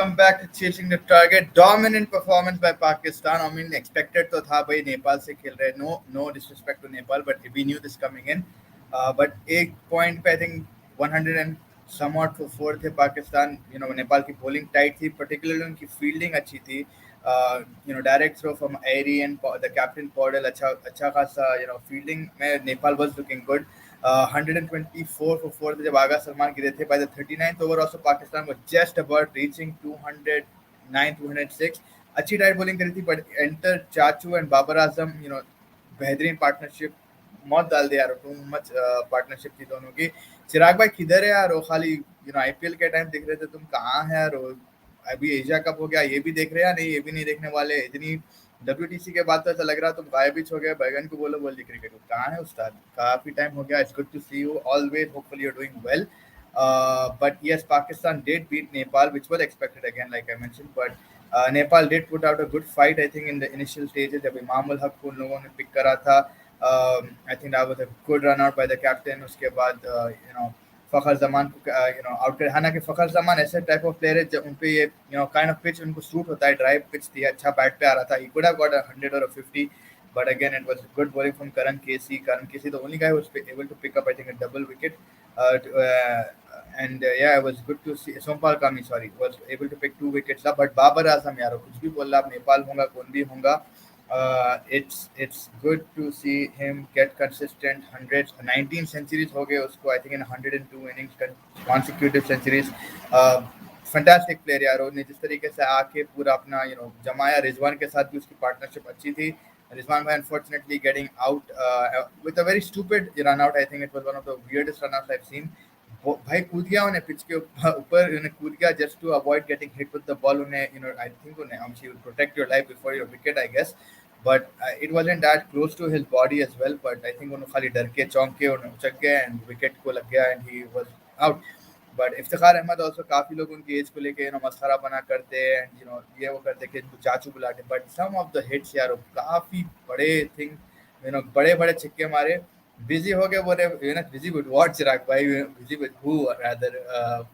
come back to chasing the target. Dominant performance by Pakistan. I mean, expected to tha bhai Nepal se khel rahe. No disrespect to Nepal, but we knew this coming in. But एक point पे I think 100 and somewhat for fourth थे Pakistan. Nepal की bowling tight थी, particularly उनकी fielding अच्छी थी. Direct throw from Airy and the captain Paudel अच्छा खासा fielding में Nepal was looking good. 124 for fourth जब आगा सलमान गिरे थे. By the 39th over also Pakistan was just about reaching 209, 206. अच्छी टाइट bowling करी थी, but enter चाचू and बाबर आजम, बेहतरीन पार्टनरशिप मौत डाल दिया यार. टू मच पार्टनरशिप थी दोनों की. चिराग भाई किधर है यार? वो खाली आईपीएल के टाइम दिख रहे थे, तुम कहाँ है यार? अभी एशिया कप हो गया, ये भी देख रहे हैं? नहीं, ये भी नहीं देखने वाले. इतनी WTC के बाद तो ऐसा लग रहा तुम गायब ही हो गए. बैगन को बोलो वर्ल्ड क्रिकेट कहाँ है उस्ताद? काफी टाइम हो गया. It's good to see you always. Hopefully you are doing well. But yes, Pakistan did beat Nepal, which was expected again, like I mentioned. But Nepal did put out a good fight, I think, in the initial stages. जब इमाम उल हक को उन लोगों ने pick करा था, I think that was a good run out by the captain. उसके बाद फखर जमान को आउट कर. हालांकि फखर जमान ऐसे टाइप ऑफ प्लेयर है जब उन पे ये काइंड ऑफ पिच उनको सूट होता है. ड्राइव पिच थी, अच्छा बैट पे आ रहा था. He could have got 100 or 50, but again it was good bowling from Karan Casey. The only guy who was able to pick up, I think, a double wicket. Yeah, it was good to see. Sompal Kami, sorry, was able to pick 2 wickets up. But Babar Azam, यार कुछ भी बोल रहा, आप नेपाल होगा कौन भी होगा. It's good to see him get consistent hundreds. 19 centuries हो गए उसको, I think, in 102 innings, consecutive centuries. Fantastic player यार. उसने जिस तरीके से आके पूरा अपना जमाया. रिजवान के साथ भी उसकी पार्टनरशिप अच्छी थी. Rizwan bhai unfortunately getting out with a very stupid run out. I think it was one of the weirdest run outs I've seen. भाई कूद गया उन्हें पिच के ऊपर कूद गया just to avoid getting hit with the ball. उन्हें I think उन्हें obviously would protect your life before your wicket, I guess, but it wasn't that close to his body as well. But I think उन्हें खाली डर के चौंक के उन्हें उचक गया and wicket को लग गया and he was out. But Iftikhar Ahmad also काफी लोग उनकी एज को लेके मस्खरा बना करते हैं and ये वो करते कि इनको चाचू बुलाते. But some of the hits यार काफी बड़े thing, बड़े छक्के मारे. Busy हो गए बोले, busy with what चिराग भाई? Busy with who rather?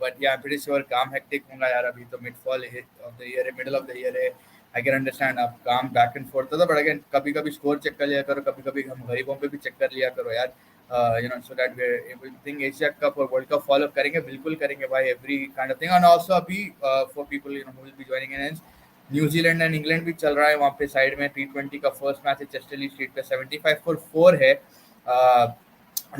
But yeah, I'm pretty sure काम hectic होगा यार. अभी तो mid-fall of the year है, middle of the year है. I can understand आप काम back and forth होता, but again कभी-कभी score check कर लिया करो, कभी-कभी हम गरीबों पे भी check कर लिया करो यार. So that we're able to think Asia Cup or World Cup follow करेंगे, बिल्कुल करेंगे भाई, every kind of thing. And also अभी for people who will be joining in, New Zealand and England भी चल रहा है वहाँ पे साइड में. T20 का फर्स्ट मैच है चेस्टरली स्ट्रीट पे. 75 for 4 है.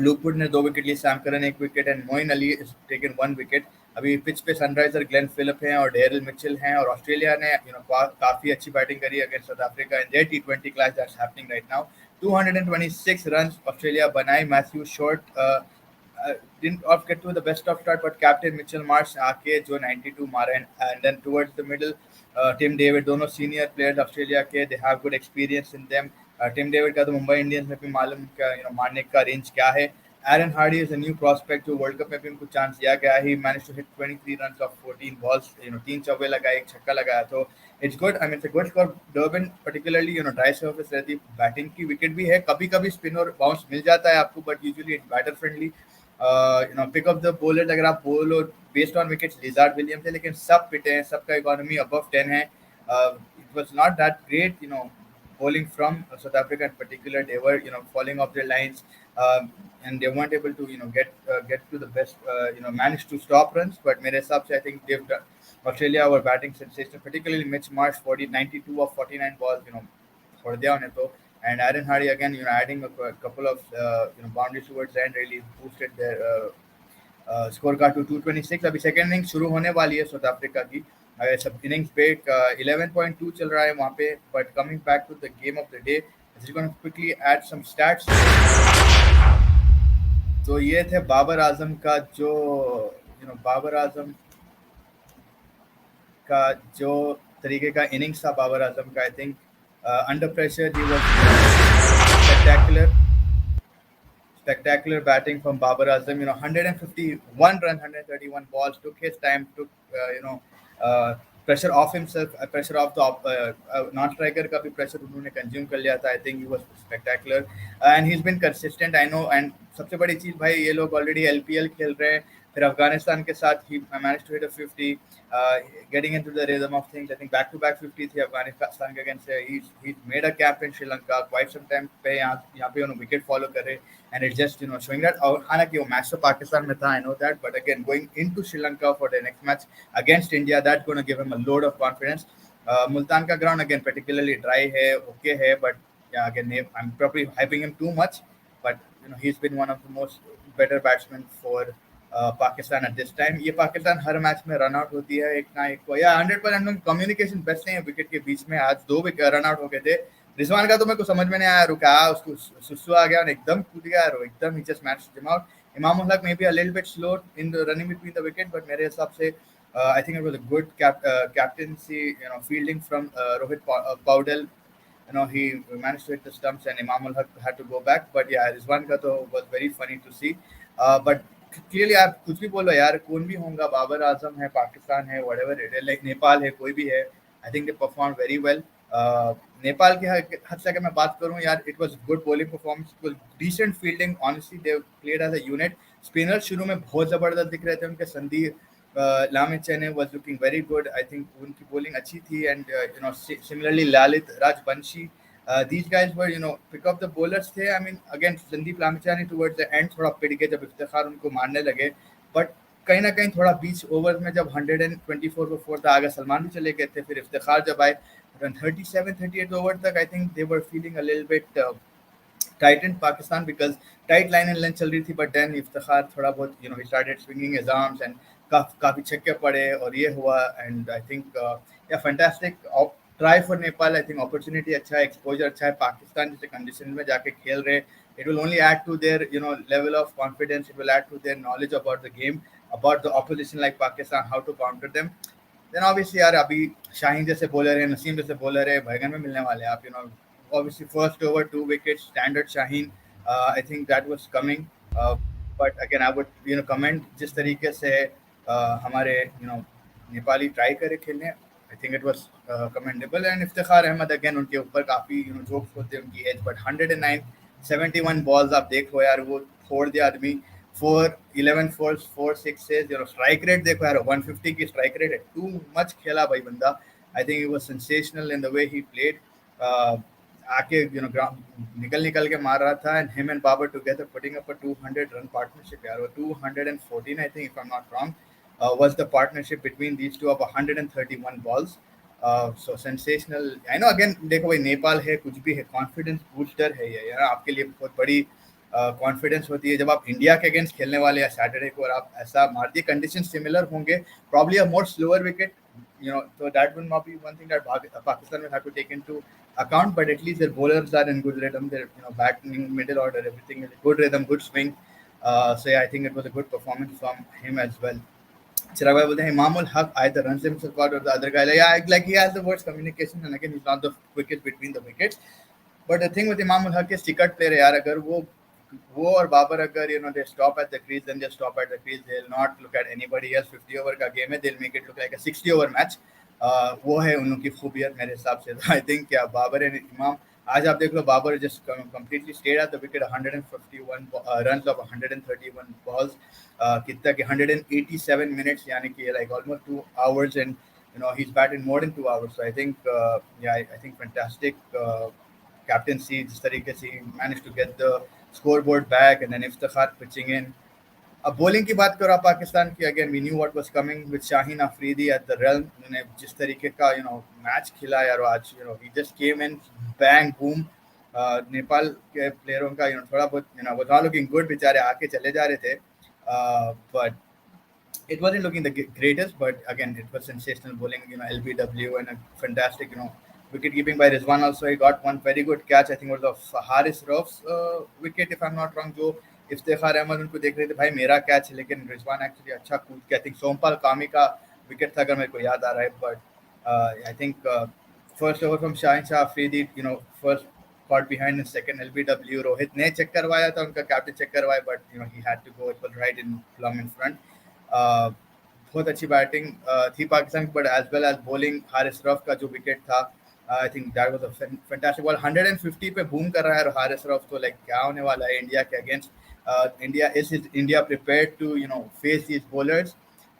लुकवुड ने 2 विकेट लिए, Sam Curran 1 wicket and Moeen Ali is taken 1 wicket. अभी पिच पे सनराइजर ग्लेन फिलिप हैं और डेरिल मिचेल हैं. और ऑस्ट्रेलिया ने काफी अच्छी बैटिंग करी against South Africa in their T20 clash that's happening right now. 226 runs Australia बनाई. Matthew Short didn't get to the best of start, but captain Mitchell Marsh आके जो 92 मारे. And then towards the middle, Tim David, दोनों senior players Australia के, they have good experience in them. Tim David का तो Mumbai Indians में भी मालूम क्या मारने का रेंज क्या है. Aaron Hardie is a new prospect जो वर्ल्ड कप में भी उनको चांस दिया गया. He manage to hit 23 runs off 14 balls. 3 चौके लगाए, 1 छक्का लगाया. तो it's good. I mean it's a good for Durban particularly. Dry surface रहती, बैटिंग की विकेट भी है. कभी-कभी स्पिन और बाउंस मिल जाता है आपको, but usually it's batter friendly. Pick up the bowler. अगर आप बोलो based on wickets, Lizaad Williams है, लेकिन सब पिटे हैं, सबका इकोनॉमी अबव 10 है. It was not that great bowling from South Africa in particular. They were falling off their lines, and they weren't able to get to the best, manage to stop runs. But mere hisab se I think they've done, Australia were batting sensational, particularly Mitch Marsh. 92 of 49 balls chhod diya unhe to. And Aaron Hardy again adding a couple of boundaries towards the end really boosted their score card to 226. अभी second inning शुरू होने वाली है south Africa की. सब innings पे 11.2 चल रहा है वहाँ पे. But coming back to the game of the day, quickly add some stats. तो ये थे बाबर आजम का जो बाबर आजम का जो तरीके का इनिंग्स था बाबर आजम का. I think under pressure he was spectacular batting from Babar Azam. 151 runs, 131 balls. Took his time. Took pressure off himself. Pressure off the non-striker का भी pressure उन्होंने consume कर लिया था. I think he was spectacular and he's been consistent. I know, and सबसे बड़ी चीज भाई, ये लोग ऑलरेडी एलपीएल खेल रहे हैं, फिर अफगानिस्तान के साथ he manage to hit a 50, getting into the rhythm of things. I think back to back 50 थी अफगानिस्तान के against. He made a camp in Sri Lanka quite some time पे, यहाँ पे उन्होंने विकेट फॉलो करे, and it just showing that. और हालांकि वो मैच तो पाकिस्तान में था, I know that, but again going into Sri Lanka for the next match against India, that gonna give him a load of confidence. Multan का ग्राउंड अगेन पर्टिकुलरली ड्राई है, okay है, but again I am probably hyping him too much, but he's been one of the most better batsmen for Pakistan at this time. ये पाकिस्तान हर match में run out होती है एक ना एक को, या 100% कम्युनिकेशन बेस्ट नहीं है विकेट के बीच में। आज 2 रन आउट हो गए थे। रिजवान का तो मेरे को समझ में नहीं आया, रुका उसको सुसु आ गया और एकदम कूद गया, और एकदम ही just match him out. Imam ul Haq may be a little bit slow in the running between the wicket, but मेरे हिसाब से आई think it was a good captaincy, fielding from Rohit Paudel. He managed to hit the stumps and Imam ul Haq had to go back. But yeah, Rizwan ka to was very funny to see. But clearly आप कुछ भी बोलो यार, कौन भी होगा, बाबर आजम है, पाकिस्तान है, whatever it is, like Nepal है, कोई भी है, I think they performed very well. Nepal के हद से अगर मैं बात करूं यार, it was good bowling performance, it was decent fielding, honestly they played as a unit. Spinner शुरू में बहुत जबरदस्त दिख रहे थे उनके, Sandeep Lame Chene was looking very good. I think उनकी bowling अच्छी थी, and similarly Lalit Rajbanshi, these guys were pick up the bowlers थे. I mean again Sandeep Lamechani towards the end थोड़ा पिट गए जब इफ्तिखार उनको मारने लगे, but कहीं ना कहीं थोड़ा बीच ओवर में जब 124 पर 4 था, आगे सलमान भी चले गए थे, फिर इफ्तिखार जब आए 37-38 ओवर तक, I think they were feeling a little bit tightened Pakistan, because tight line and length चल रही थी, but then इफ्तिखार थोड़ा बहुत he started swinging his arms and काफी छक्के पड़े और ये हुआ, and I think yeah, fantastic try for Nepal. I think opportunity अच्छा है, exposure अच्छा है, पाकिस्तान जैसे कंडीशन में जाके खेल रहे, it will only add to their level of confidence, it will add to their knowledge about the game, about the opposition like Pakistan, how to counter them. Then obviously यार अभी शाहीन जैसे बॉलर है, नसीम जैसे bowler है, बैगन में मिलने वाले हैं आप, obviously first over 2 wickets, standard Shaheen. I think that was coming, but again I would comment जिस तरीके से हमारे नेपाली ट्राई करे खेलने, I think it was commendable. And Iftikhar Ahmed again, उनके ऊपर काफी जोक्स होते हैं उनकी एज, बट 109 71 बॉल्स आप देखो यार, वो फोड़ दिया आदमी, 11 फोर्स 4 सिक्सेस, स्ट्राइक रेट देखो यार, 150 की स्ट्राइक रेट है, टू मच खेला भाई बंदा। I think it was sensational in the way he played, आके निकल निकल के मार रहा था, and him and Babar together putting up a 200 run partnership यार, 214 I think if I am not wrong was the partnership between these two of 131 balls. So sensational. I know again देखो भाई नेपाल है, कुछ भी है, कॉन्फिडेंस बूस्टर है ये यार, आपके लिए बहुत बड़ी कॉन्फिडेंस होती है जब आप इंडिया के अगेंस्ट खेलने वाले हैं सैटरडे को, और आप ऐसा मार दिए, कंडीशन सिमिलर होंगे, probably a more slower wicket, so that will not be one thing that Pakistan will have to take into account, but at least their bowlers are in good rhythm, their batting middle order, everything is good rhythm, good swing. So yeah, I think it was a good performance from him as well. Chirag bhai bolte hain Imamul Haq either runs himself out or the other guy, like he has the worst communication, and again he's not the quickest between the wickets. But the thing with Imamul Haq is ticket player yaar, agar वो और बाबर अगर they stop at the crease, then they stop at the crease, they'll not look at anybody else. 50 over का game है, they'll make it look like a 60 over match. वो है उन लोग की खूबियत मेरे हिसाब से। आई थिंक क्या बाबर एंड इमाम, आज आप देख लो, Babar just completely stayed at the wicket, 151 runs of 131 balls, कितना कि 187 minutes, यानी कि like almost 2 hours, and he's batted more than 2 hours. So I think yeah, I think fantastic captaincy, जिस तरीके से he managed to get the scoreboard back, and then Iftikhar pitching in. अब bowling की बात करो पाकिस्तान की, again we knew what was coming with Shaheen Afridi at the realm, उन्होंने जिस तरीके का मैच खेला यार आज, he just came in bang boom. Nepal के प्लेयरों का थोड़ा बहुत वाज नॉट लुकिंग गुड, बेचारे आके चले जा रहे थे, but it wasn't looking the greatest, but again it was sensational bowling, LBW, and a fantastic wicket keeping by Rizwan. Also he got one very good catch, I think it was of Haris Rauf's wicket if I'm not wrong, जो इफ्तिखार अहमद उनको देख रहे थे भाई मेरा catch है, लेकिन Rizwan actually अच्छा कूद के, आई थिंक सोमपाल कामी का विकेट था अगर मेरे को याद आ रहा है, but I think first over from Shaheen Shah Afridi, first caught behind in second, LBW Rohit ने चेक करवाया था, उनका कैप्टन चेक करवाया, but he had to go, it was right in plumb in front. बहुत अच्छी बैटिंग थी पाकिस्तान की, but as well as bowling, Haris Rauf का जो विकेट था, I think that was a fantastic ball, 150 पे बूम कर रहा है हारिस रफ, तो लाइक क्या होने वाला है इंडिया के against. India prepared to face these bowlers?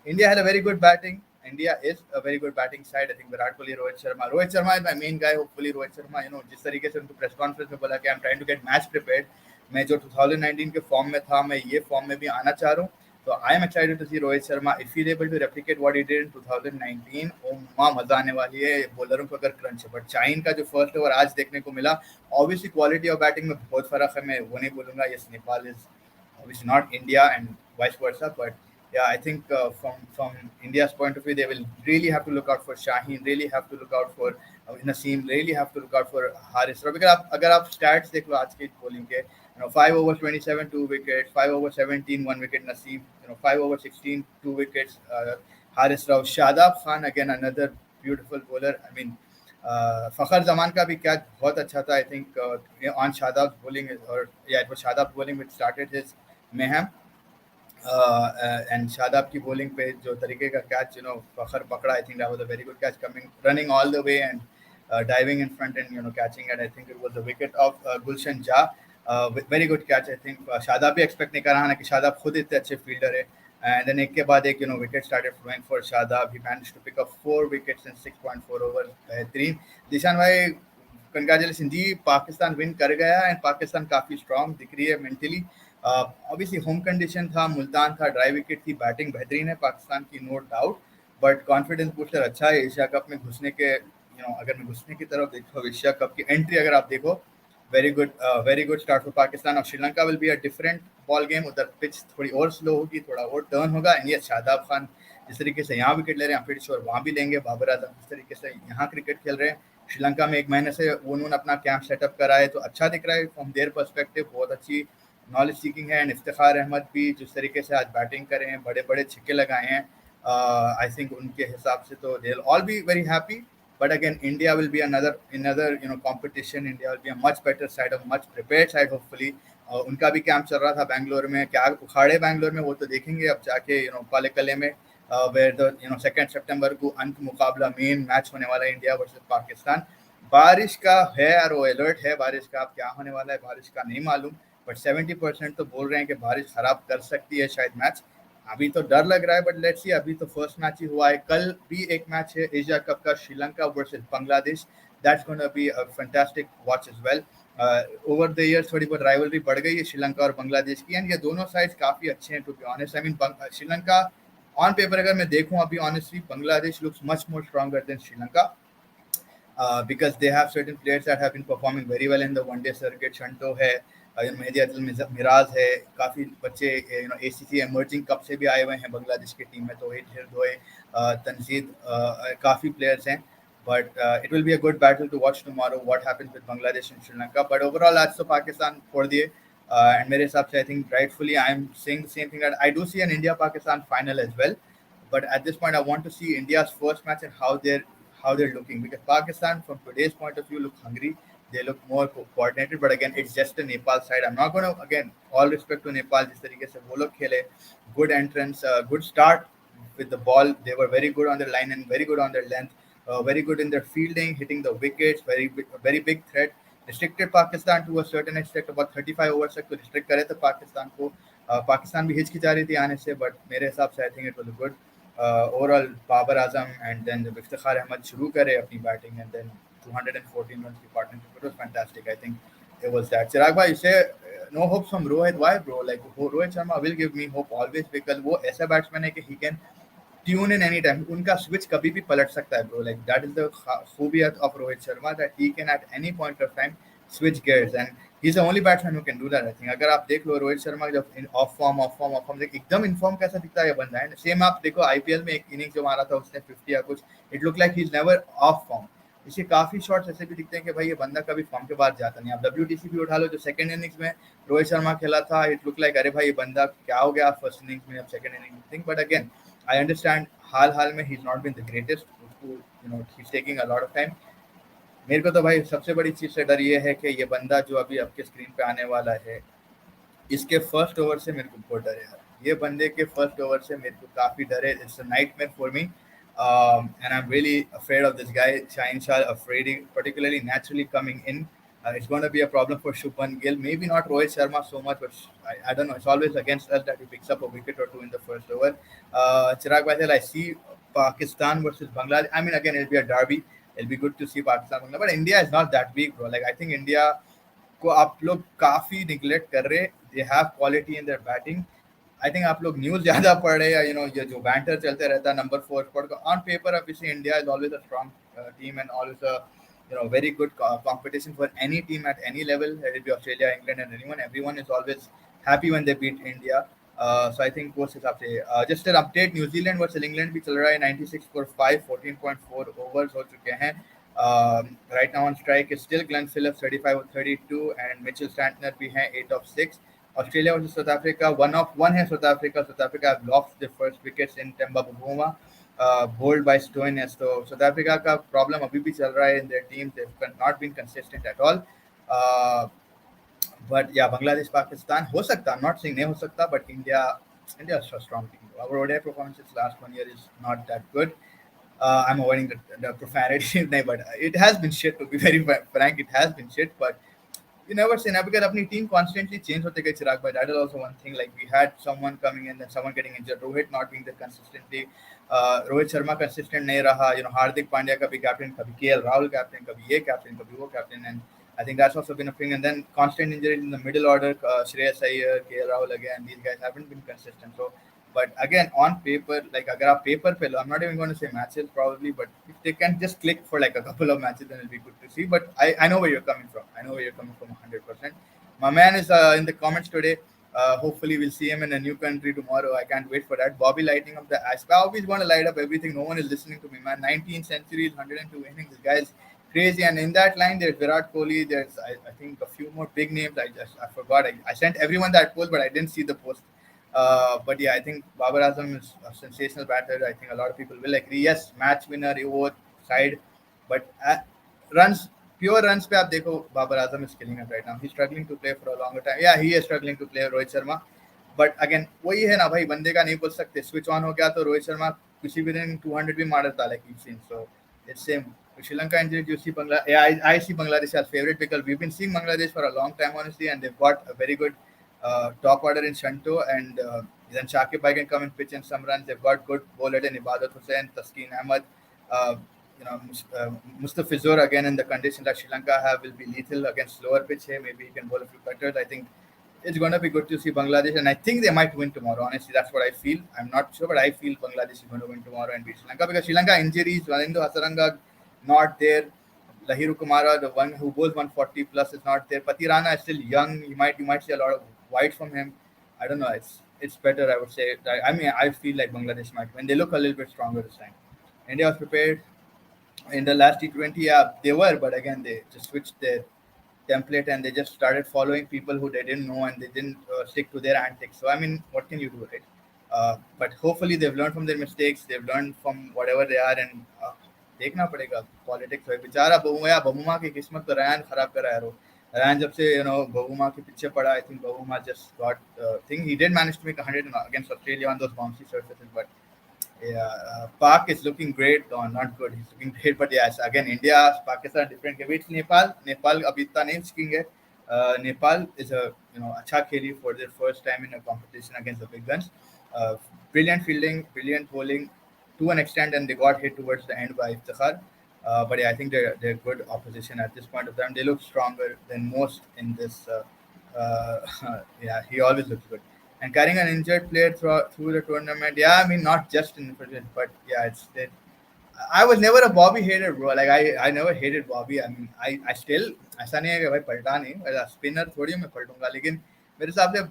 India had a very good batting. India is a very good batting side. I think Virat Kohli, Rohit Sharma. Rohit Sharma is my main guy. Hopefully Rohit Sharma, जिस तरीके से उनको press conference में बोला कि I am trying to get match prepared, मैं जो 2019 के फॉर्म में था मैं ये फॉर्म में भी आना चाह रहा हूँ. तो I am excited to see Rohit Sharma if he able to replicate what he did in 2019. ओ मां मजा आने वाली है बॉलरों को अगर क्रंच है. बट चाइन का जो फर्स्ट ओवर आज देखने को मिला, ऑब्वियसली क्वालिटी ऑफ बैटिंग में बहुत फर्क है. मैं वो नहीं बोलूंगा yes Nepal is obviously not India and vice versa, but yeah, I think from India's point of view, they will really have to look out for Shaheen, really have to look out for Naseem, really have to look out for Haris. अगर आप stats देख लो आज के bowling के, 5 over 27 2 wickets, 5 over 17 1 wicket Naseem, 5 over 16 2 wickets Haris Rao. Shadab Khan again another beautiful bowler. I mean फखर जमान का भी catch बहुत अच्छा था. I think on Shadab bowling or yeah, it was Shadab bowling which started his mayhem. And Shadab की bowling पे जो तरीके का कैच फखर पकड़ा, I think that was a very good catch, coming running all the way and diving in front and catching it. I think it was a wicket of Gulshan Jha. Very good catch. I think Shadab भी expect नहीं कर रहा ना कि शादाब खुद इतने अच्छे fielder है. And then एक के बाद एक wicket started flowing for Shadab. He managed to pick up 4 wickets in 6.4 overs. बेहतरीन. दिशान भाई कंग्रेचुलेशन जी, पाकिस्तान विन कर गया एंड पाकिस्तान काफी स्ट्रांग दिख रही है मेंटली. ऑब्वियसली होम कंडीशन था, मुल्तान था, ड्राई विकेट थी, बैटिंग बेहतरीन है पाकिस्तान की no doubt, but confidence booster अच्छा है. एशिया कप में घुसने के अगर मैं घुसने की तरफ देखो, एशिया कप की एंट्री अगर आप देखो, very good start for Pakistan. और Sri Lanka will be a different ball game. उधर पिच थोड़ी और स्लो होगी, थोड़ा और टर्न होगा. एंड ये शादाब खान जिस तरीके से यहाँ विकेट ले रहे हैं, फिर श्योर वहाँ भी लेंगे. बाबर आजम जिस तरीके से यहाँ क्रिकेट खेल रहे हैं, श्रीलंका में 1 महीने से उन्होंने अपना कैंप सेटअप करा है, तो अच्छा दिख रहा है फ्रॉम देयर पर्सपेक्टिव. बहुत अच्छी नॉलेज सीकिंग है. एंड इफ्तिखार अहमद भी जिस तरीके से आज बैटिंग कर रहे हैं, बड़े बड़े छिक्के लगाए हैं, आई थिंक उनके हिसाब से तो they will all be very happy. But again, India will be another competition. India will be a much better side, a much prepared side hopefully. उनका भी कैंप चल रहा था बैंगलोर में. क्या उखाड़े बैंगलोर में वो तो देखेंगे अब जाके पालेकले में, where the 2 सितंबर को अंत मुकाबला मेन मैच होने वाला है इंडिया वर्सेस पाकिस्तान. बारिश का है और वो अलर्ट है बारिश का. अब क्या होने वाला है बारिश का नहीं मालूम, बट 70% तो बोल रहे हैं कि बारिश खराब कर सकती है शायद मैच. अभी तो डर लग रहा है, बट लेट्स सी. अभी तो फर्स्ट मैच ही हुआ है. कल भी एक मैच है एशिया कप का, Sri Lanka versus Bangladesh. That's gonna be a fantastic watch as well. Over the years थोड़ी बहुत राइवलरी बढ़ गई है श्रीलंका और बांग्लादेश की, एंड ये दोनों साइड्स काफी अच्छे हैं to be honest. I mean Sri Lanka on paper अगर मैं देखूं अभी honestly, Bangladesh looks much more stronger than Sri Lanka. Because they have certain players that have been performing very well in the one-day circuit. Shanto है, मेहदी अदल मिराज है, काफ़ी बच्चे ACC emerging कप से भी आए हुए हैं बांग्लादेश की टीम में. तो हिरदोए, तनजीद, काफ़ी प्लेयर्स हैं. But it will be a good battle to watch tomorrow what happens with Bangladesh and Sri Lanka. But overall आज तो पाकिस्तान छोड़ दिए, and मेरे हिसाब से I think rightfully I am saying the same thing that I do see an India-Pakistan final as well. But at this point I want to see India's first match and how they're looking, because Pakistan from today's point of view look hungry. They look more coordinated, but again it's just a Nepal side. I'm not going to, again all respect to Nepal, जिस तरीके से वो लोग खेले, good entrance, good start with the ball. They were very good on their line and very good on their length, very good in their fielding, hitting the wickets, very big threat. Restricted Pakistan to a certain extent, about 35 overs तक तो restrict करे थे पाकिस्तान को. पाकिस्तान भी हिचकिचा रही थी आने से, but मेरे हिसाब से I think it was a good overall. Babar Azam and then the Iftikhar Ahmad शुरू करे अपनी बैटिंग, and then 214 runs की partnership. It was fantastic. I think it was that. चिराग भाई से no hopes from Rohit. Why bro? Like Rohit Sharma will give me hope always, because वो ऐसा batsman है कि he can tune in any time. उनका switch कभी भी पलट सकता है bro. Like that is the खूबियत of Rohit Sharma, that he can at any point of time switch gears, and he's the only batsman who can do that. I think अगर आप देख लो रोहित शर्मा जब ऑफ फॉर्म एकदम in form कैसा दिखता है ये बंदा है. सेम आप देखो आईपीएल में एक इनिंग जो मारा था उसने 50 या कुछ, it look like he is never of form. इसके काफी शॉट्स ऐसे भी दिखते हैं कि भाई ये बंदा कभी फॉर्म के बाद जाता नहीं. आप WTC भी उठा लो, जो सेकंड इनिंग्स में रोहित शर्मा खेला था, इट लुक लाइक अरे भाई ये बंदा क्या हो गया फर्स्ट इनिंग्स में, अब second inning think. But again I understand हाल में ही is not been the greatest, he is taking a lot of time. मेरे को तो भाई सबसे बड़ी चीज से डर ये है कि ये बंदा जो अभी आपके स्क्रीन पे आने वाला है, इसके फर्स्ट ओवर से मेरे को बहुत डर है यार. ये बंदे के फर्स्ट ओवर से मेरे को काफी डर है. It's a nightmare for me, and I'm really afraid of this guy. Shaheen Shah Afridi, particularly naturally coming in, It's going to be a problem for Shubman Gill. Maybe not Rohit Sharma so much, but I don't know. It's always against us that he picks up a wicket or two in the first over. Chirag Patel, I see Pakistan versus Bangladesh. I mean, again, it'll be a derby. It'll be good to see Pakistan, Bangladesh. But India is not that weak, bro. Like, I think India को आप लोग काफी neglect कर रहे. They have quality in their batting. I think आप लोग news ज्यादा पढ़ रहे हैं. ये जो बैंटर चलते रहता है नंबर 4 स्पॉट का on paper obviously India is always a strong team and always a very good competition for any team at any level. Whether it be Australia, England, and anyone. Everyone is always happy when they beat India. So I think उस हिसाब से just an update. New Zealand versus England भी चल रहा है. 96 for 5, 14.4 overs हो चुके हैं. Right now on strike is still Glenn Phillips 35 of 32 and Mitchell Santner भी हैं 8 of 6. Australia versus South Africa 1 of 1 है South Africa. South Africa have lost their first wickets in Temba Bavuma. Bowled by Stoinis. So South Africa का problem अभी भी चल रहा है in their team. They've not been consistent at all. Uh, but yeah, Bangladesh, Pakistan हो सकता. I'm not saying नहीं हो सकता, but India is a strong team. Our ODI performances last 1 year is not that good. I'm avoiding the profanity, but it has been shit. To be very frank, it has been shit. But you never say never because अपनी team constantly change होते गए चिराग भाई. That is also one thing. Like we had someone coming in, then someone getting injured. Rohit not being there consistently. Rohit Sharma consistent नहीं रहा. Hardik Pandya कभी captain, कभी KL Rahul captain, कभी ये captain, कभी वो captain, and I think that's also been a thing. And then constant injuries in the middle order. Shreyas Iyer, KL Rahul again. These guys haven't been consistent. So. But again, on paper, like अगर आप paper पे लो, I'm not even going to say matches probably, but if they can just click for like a couple of matches, then it'll be good to see. But I know where you're coming from. I know where you're coming from 100%. My man is in the comments today. Hopefully, we'll see him in a new country tomorrow. I can't wait for that. Bobby lighting up the ass. Bobby's going to light up everything. No one is listening to me, man. 19 centuries, 102 innings. This guy's crazy. And in that line, there's Virat Kohli. There's I think a few more big names. I forgot. I sent everyone that post, but I didn't see the post. But yeah, I think Babar Azam is a sensational batter. I think a lot of people will agree. Yes, match winner, both side, but runs, pure runs पे आप देखो Babar Azam is killing it right now. He's struggling to play for a longer time. Yeah, he is struggling to play Rohit Sharma. But again, वही है ना भाई, बंदे का नहीं बोल सकते. Switch on हो गया तो रोहित शर्मा किसी भी दिन 200 भी मार देता, like we've seen. So it's same. Sri Lanka injury, you see Bangladesh. Yeah, I see Bangladesh as favorite because we've been seeing Bangladesh for a long time, honestly, and they've got a very good top order in Shanto, and then Shakib Bhai can come and pitch in some runs. They've got good bowlers in Ibadat Hussain, Taskeen Ahmed, uh, Mustafizur again in the condition that Sri Lanka have will be lethal against slower pitch here. Maybe he can bowl a few cutters. I think it's going to be good to see Bangladesh, and I think they might win tomorrow. Honestly, that's what I feel. I'm not sure, but I feel Bangladesh is going to win tomorrow and beat Sri Lanka because Sri Lanka injuries, Valindo Hasaranga not there. Lahiru Kumara, the one who bowls 140 plus, is not there. Patirana is still young. You might see a lot of wides from him. I don't know. It's better, I would say. I mean, I feel like Bangladesh might win. They look a little bit stronger this time. India was prepared in the last T20. Yeah, they were, but again, they just switched their template and they just started following people who they didn't know and they didn't stick to their antics. So I mean, what can you do, right? But hopefully they've learned from their mistakes. They've learned from whatever they are, and देखना पड़ेगा politics है. बेचारा बबूमा की किस्मत तो Ryan खराब करा है. रयान जब से बबूमा के पीछे पड़ा, I think बबूमा just got thing. He did manage to make 100 against Australia on those bouncy surfaces, but yeah, Pak is looking great. No, not good. He's looking great, but yes, again, India, Pakistan, different. It's Nepal. Nepal अभी इतना नहीं सीखेंगे. Nepal is a अच्छा खेली for their first time in a competition against the big guns. Brilliant fielding, brilliant bowling to an extent, and they got hit towards the end by Iftikhar. But yeah, I think they're good opposition at this point of time. They look stronger than most in this. Yeah, he always looks good. And carrying an injured player through the tournament, yeah, I mean not just in the tournament, but yeah, I was never a Bobby hater, bro. Like I never hated Bobby. I mean, I still ऐसा नहीं है कि भाई पलटा नहीं. Spinner थोड़ी मैं पलटूंगा, लेकिन मेरे हिसाब से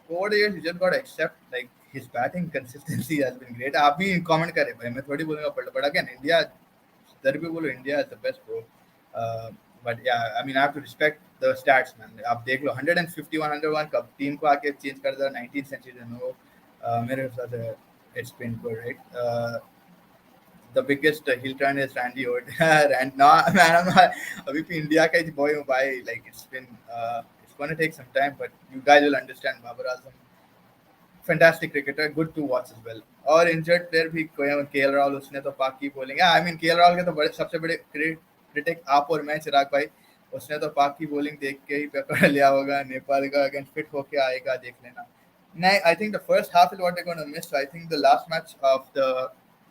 over the years you just got to accept like his batting consistency has been great. आप भी comment करें भाई, मैं थोड़ी बोलूँगा पलटा, but again India, इधर भी बोलो India is the best, bro. But yeah, I mean I have to respect the stats, man. आप देख लो 150 101 कब टीम को आके चेंज कर दिया 19 सेंचुरी नो. मेरे हिसाब से it's been good, right? The biggest heel turn is Randy Orton. And no, man, I'm not. अभी भी इंडिया का ही boy हूँ भाई. Like it's going to take some time, but you guys will understand. Babar Azam, fantastic cricketer, good to watch as well. और injured player भी कोई KL Rahul, उसने तो पाक की bowling. Yeah, I mean KL Rahul के तो सबसे बड़े critic आप और मैं चिराग भाई. उसने तो पाक की बॉलिंग देख के ही पकड़ लिया होगा, नेपाल का अगेंस्ट फिट होके आएगा, देख लेना. No, I think the first half is what they're going to miss. So I think the last match of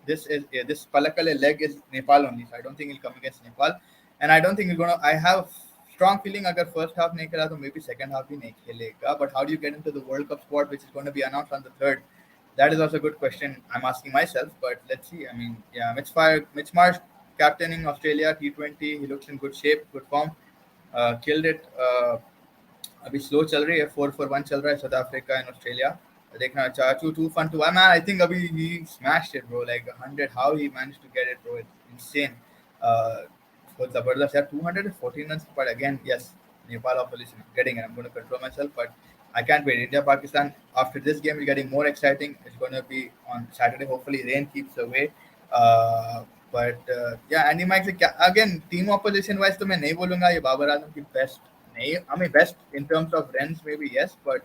this Palakale leg is Nepal only. So I don't think he'll come against Nepal, and I don't think he's going to. I have strong feeling अगर first half नहीं खेला तो maybe second half भी नहीं खेलेगा. But how do you get into the World Cup squad, which is going to be announced on the third? That is also a good question I'm asking myself. But let's see. I mean, yeah, Mitch Marsh captaining Australia T20. He looks in good shape, good form. Killed it. अभी slow चल रही है, 4-1 चल रहा है south Africa and Australia. देखना चाचू टू फन टू मैन. आई थिंक अभी ही smashed it bro, like 100. How he managed to get it bro, it's insane. बहुत जबरदस्त यार. 214 runs but again yes, Nepal opposition getting it. I'm going to control myself, but I can't wait. India Pakistan after this game is getting more exciting. It's going to be on Saturday. Hopefully rain keeps away. Yeah, Andy Mike again team opposition wise तो मैं नहीं बोलूंगा ये बाबर आजम की best नहीं. I mean best in terms of runs maybe yes, but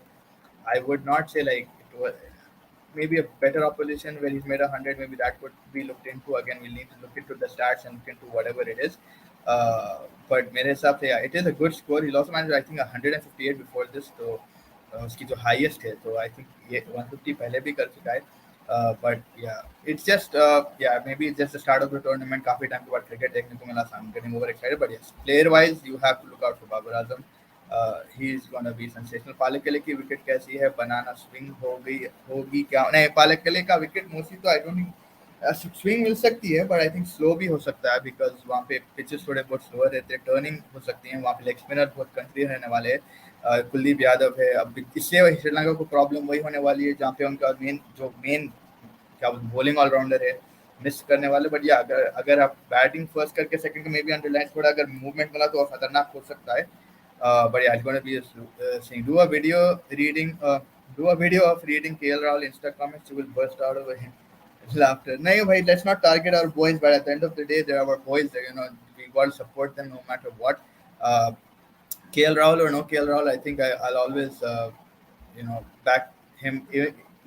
I would not say like it was maybe a better opposition where he's made 100. Maybe that would be looked into. Again, we'll need to look into the stats and look into whatever it is. But मेरे हिसाब से yeah, it is a good score. He'll also managed I think 158 before this. तो उसकी जो highest है तो I think ये 150 पहले भी कर चुका है. But yeah, it's just yeah, maybe it's just the start of the tournament. काफी time के बाद cricket देखने को मिला. So I'm getting over excited. But yes, player wise, you have to look out for Babar Azam. He is gonna be sensational. पालेकले की wicket कैसी है? बनाना swing हो गई होगी क्या? नहीं, पालेकले का विकेट मोस्टली तो आई डोंट थिंक स्विंग मिल सकती है, बट आई थिंक स्लो भी हो सकता है बिकॉज वहाँ पे पिचेस थोड़े बहुत स्लो रहते हैं, टर्निंग हो सकती है वहाँ पे. लेग स्पिनर बहुत कंट्री रहने वाले हैं. कुलदीप यादव है. अब इससे श्रीलंका को प्रॉब्लम वही होने वाली है जहाँ पे उनका मेन क्या बॉलिंग ऑलराउंडर है मिस करने वाले. बट या अगर आप बैटिंग फर्स्ट करके सेकंड में भी अंडरलाइन थोड़ा अगर मूवमेंट मिला तो खतरनाक हो सकता है. But yeah, it's going to be saying do a video reading do a video of reading KL Rahul Insta comments. You will burst out of laughter. No, bhai, let's not target our boys, but at the end of the day, they're our boys. We got to support them no matter what. KL Rahul or no KL Rahul, I think I'll always back him.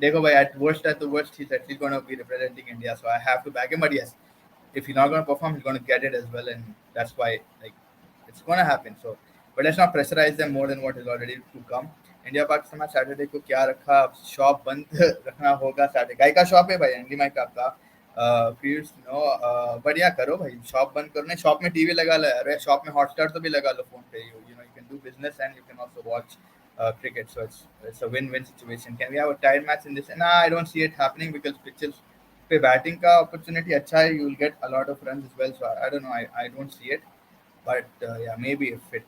Dekho bhai, at the worst, he's at least going to be representing India, so I have to back him. But yes, if he's not going to perform, he's going to get it as well, and that's why like it's going to happen. So, but let's not pressurize them more than what is already to come. India Pakistan में Saturday को क्या रखा? Shop बंद रखना होगा Saturday. गाय का shop है भाई, एंडी माइक आपका. प्लीज नो बढ़िया करो भाई, शॉप बंद करो. नहीं, शॉप में टीवी लगा लो. अरे शॉप में हॉटस्टार तो भी लगा लो फोन पे. You can do business and you can also watch cricket, so it's a win-win situation. Can we have a tied match in this? Nah, I don't see it happening because pitches पे batting का opportunity अच्छा है. You will get a lot of runs as well. So I don't know. I don't see it. But yeah, maybe if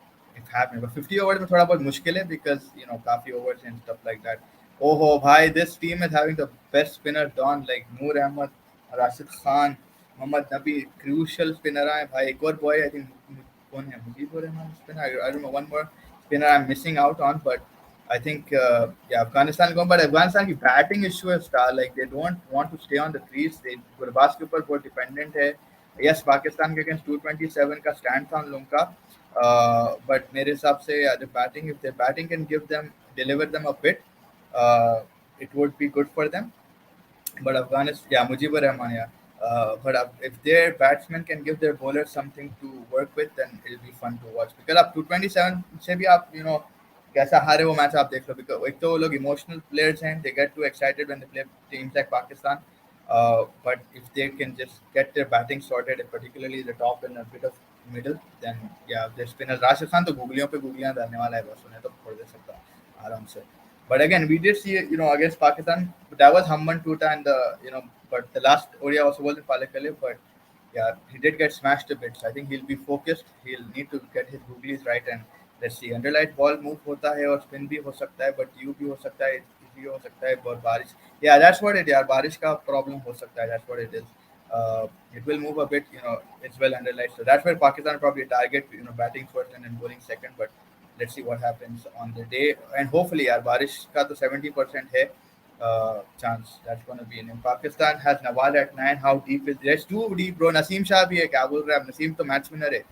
happening. But 50 overs में थोड़ा बहुत मुश्किल है because काफी overs and stuff like that. Oh भाई, this team is having the best spinner Don like Noor Ahmed, Rashid Khan, Mohammad Nabi, crucial spinner है भाई. एक और boy I think कौन है? Mujibur Rahman spinner. I don't know, one more spinner I'm missing out on, but I think yeah, Afghanistan going, but Afghanistan की batting issue है star. Like they don't want to stay on the crease. They Gurbaz के ऊपर बहुत dependent है. Yes, Pakistan के against 227 का stand था उन लोगों का. But मेरे हिसाब से the batting, if their batting can deliver them a bit, it would be good for them. But Afghanistan, yeah, Mujibur Rahman, yeah. But if their batsmen can give their bowlers something to work with, then it'll be fun to watch. Because आप 227 से भी आप कैसा हारे वो match आप देख लो. Because एक तो वो लोग emotional players हैं, they get too excited when they play teams like Pakistan. But if they can just get their batting sorted, particularly the top and a bit of middle, then yeah, their spinners. Rashid Khan तो गुगलियों पे गुगलियां डालने वाला है बस, उन्हें तो फोड़ दे सकता आराम से. But again, we did see against Pakistan, but that was Hamban Tuta and but the last ODI also wasn't Palekale, but yeah, he did get smashed a bit. So I think he'll be focused. He'll need to get his googlies right, and let's see. Underlight ball move होता है और spin भी हो सकता है, but U भी हो सकता है, easy हो सकता है, और बारिश. Yeah, that's what it is. यार बारिश का problem हो सकता है. That's what it is. It will move a bit, it's well underlight. So that's where Pakistan probably target, batting first and then bowling second. But let's see what happens on the day. And hopefully, यार बारिश का तो 70% है chance that's going to be in. Pakistan has Nawaz at 9. How deep is that's too deep, bro. Naseem Shah भी है, क्या बोल रहा है? Naseem तो match winner है.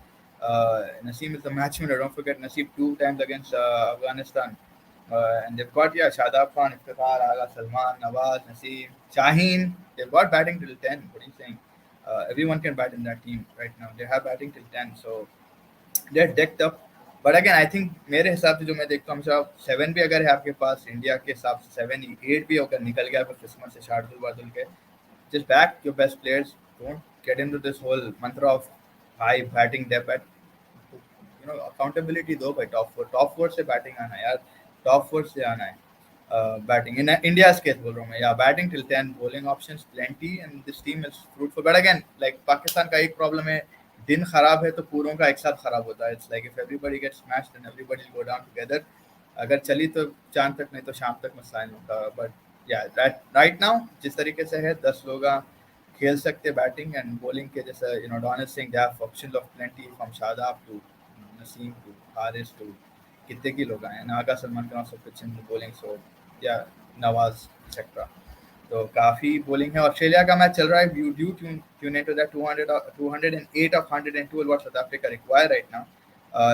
Naseem is the match winner. Don't forget Naseem 2 times against Afghanistan. And they've got Shadab Khan, Iftikhar, Agha, Salman, Nawaz, Naseem, Shaheen. They've got batting till 10. What are you saying? Everyone can bat in that team right now. They have batting till 10. So they're decked up. But again I think मेरे हिसाब से जो मैं देखता हूँ हमेशा 7 भी अगर है आपके पास इंडिया के हिसाब से 7 8 भी अगर निकल गया फिर किस्मत से शार्दुल वार्दुल के just back your best players. Don't get into this whole mantra of high batting depth. Accountability दो भाई टॉप फोर से बैटिंग आना है यार टॉप 4 से आना है बैटिंग इन इंडिया केस बोल रहा हूँ मैं या batting till 10 bowling options plenty and this team is fruitful but again like Pakistan का एक प्रॉब्लम है दिन खराब है तो पूरों का एक साथ खराब होता है it's like if everybody gets smashed and everybody will go down together अगर चली तो चांद तक नहीं तो शाम तक मसला नहीं होता बट या राइट नाउ जिस तरीके से है 10 लोग खेल सकते बैटिंग एंड बॉलिंग के जैसे Don is saying they have options of plenty from Shadab to Naseem to Haris to कितने की लोग आए नागा Salman Khan off pitch in bowling so या नवाज एक्सेट्रा तो काफी बॉलिंग है ऑस्ट्रेलिया का मैच चल रहा है you tune into that 208 of 112 what South Africa require right now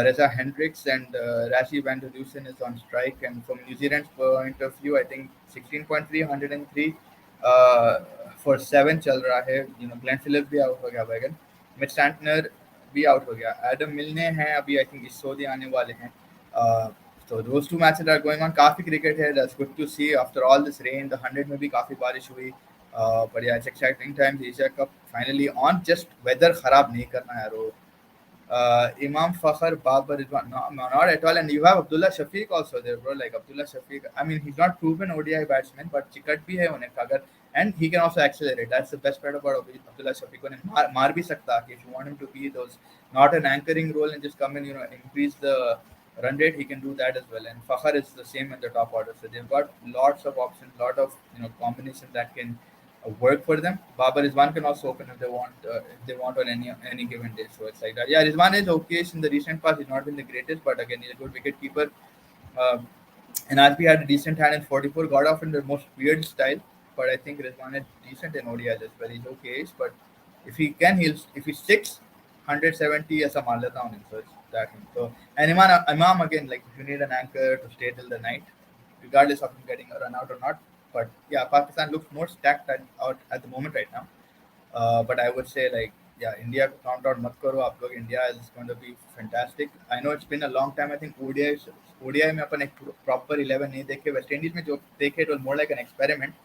Reza Hendricks and Rashi van der Dusen is on strike and from New Zealand's point of view I think 16.3 103 uh, for 7 चल रहा है Glenn Philip भी out हो गया wagon mid Santner भी out हो गया Adam मिलने हैं अभी आई थिंक इस सऊदी आने वाले हैं so those two matches are going on काफी क्रिकेट है that's good to see after all this rain the 100 में भी काफी बारिश हुई but yeah it's exciting times Asia Cup finally on just weather खराब नहीं करना है यार Imam Fakhr, Babar is not at all, and you have Abdullah Shafiq also there, bro. Like Abdullah Shafiq, I mean, he's not proven ODI batsman, but chikat bhi hai उन्हें अगर, and he can also accelerate. That's the best part about Abdullah Shafiq. उन्हें मार भी सकता है if you want him to be those not an anchoring role and just come in, increase the run rate. He can do that as well. And Fakhr is the same in the top order, so they've got lots of options, lot of combinations that can work for them. Babar Rizwan can also open if they want on any given day. So it's like that. Yeah, Rizwan is okay in the recent past. He's not been the greatest, but again, he's a good wicket keeper. And Azbi had a decent hand in 44, got off in the most weird style. But I think Rizwan is decent in ODIs as well. He's okay, but if he can, if he sticks 170 as a Malata on him, so it's that him. So and Imam again, like if you need an anchor to stay till the night, regardless of him getting a run out or not. But yeah, Pakistan looks more stacked out at the moment right now. But I would say like yeah, India count out mat karo aap log. India is going to be fantastic. I know it's been a long time. I think ODI में अपन एक proper 11 नहीं देखे. West Indies में जो देखे it was more like an experiment.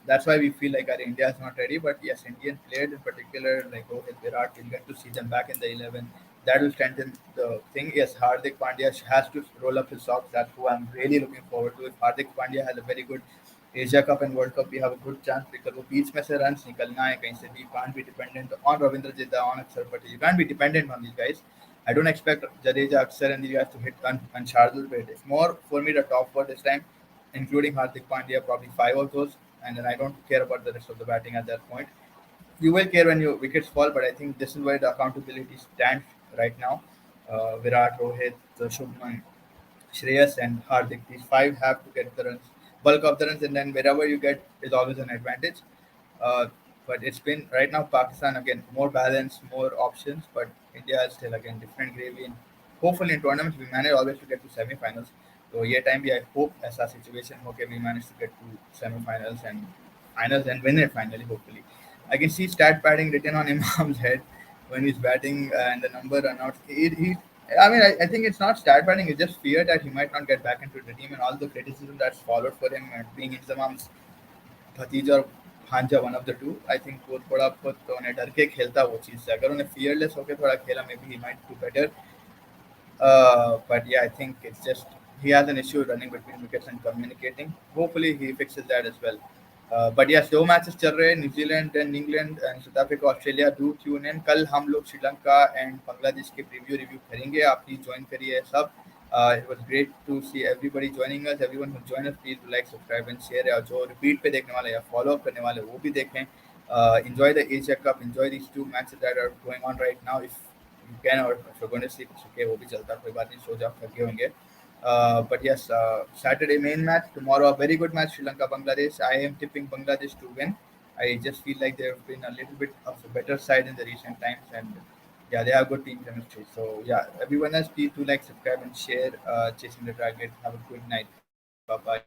That's why we feel like our India is not ready. But yes, Indian players in particular like Rohit, Virat, we'll get to see them back in the 11. That will strengthen the thing. Yes, Hardik Pandya has to roll up his socks. That's who I'm really looking forward to. If Hardik Pandya has a very good Asia Cup and World Cup, we have a good chance because वो बीच में से runs निकलना है कहीं से भी. Can't be dependent on Ravindra Jidda, on Akshar Patel. You can't be dependent on these guys. I don't expect Jadeja, Akshar and these guys to hit on Shardul, but it's more for me the top four this time, including Hardik Pandya, probably 5 of those, and then I don't care about the rest of the batting at that point. You will care when your wickets fall, but I think this is where the accountability stands right now. Virat, Rohit, Shubman, Shreyas, and Hardik. These 5 have to get the runs, bulk of the runs, and then wherever you get is always an advantage. Uh, but it's been right now Pakistan again more balanced, more options, but India is still again different gravy. And hopefully in tournaments we manage always to get to semi-finals. So yeah, time I hope as a situation okay we manage to get to semi-finals and finals and win it finally. Hopefully, I can see stat padding written on Imam's head when he's batting and the number run out. I mean, I think it's not stat padding. It's just fear that he might not get back into the team and all the criticism that's followed for him and being Inzamam's भतीजा और भांजा one of the two I think वो थोड़ा बहुत तो उन्हें डर के खेलता वो चीज़ से अगर उन्हें फियरलेस होकर थोड़ा खेला may be he might do better but yeah I think it's just he has an issue running between wickets and communicating hopefully he fixes that as well but yes 2 matches चल रहे हैं New Zealand and England and south Africa Australia do tune in कल हम लोग Sri Lanka and Bangladesh के preview review करेंगे आप please join करिए सब it was great to see everybody joining us. Everyone who joined us, please like, subscribe, and share. और जो repeat पे देखने वाले या follow up करने वाले वो भी देखें. Enjoy the Asia Cup. Enjoy these 2 matches that are going on right now. If you can, or if you're going to sleep, it's okay. वो भी चलता कोई बात नहीं. सो जाओ थके होंगे. But yes, Saturday main match tomorrow. A very good match. Sri Lanka, Bangladesh. I am tipping Bangladesh to win. I just feel like they've been a little bit of a better side in the recent times and. Yeah, they have good team chemistry. So yeah, everyone else, please do like, subscribe, and share. Chasing the target. Have a good night. Bye bye.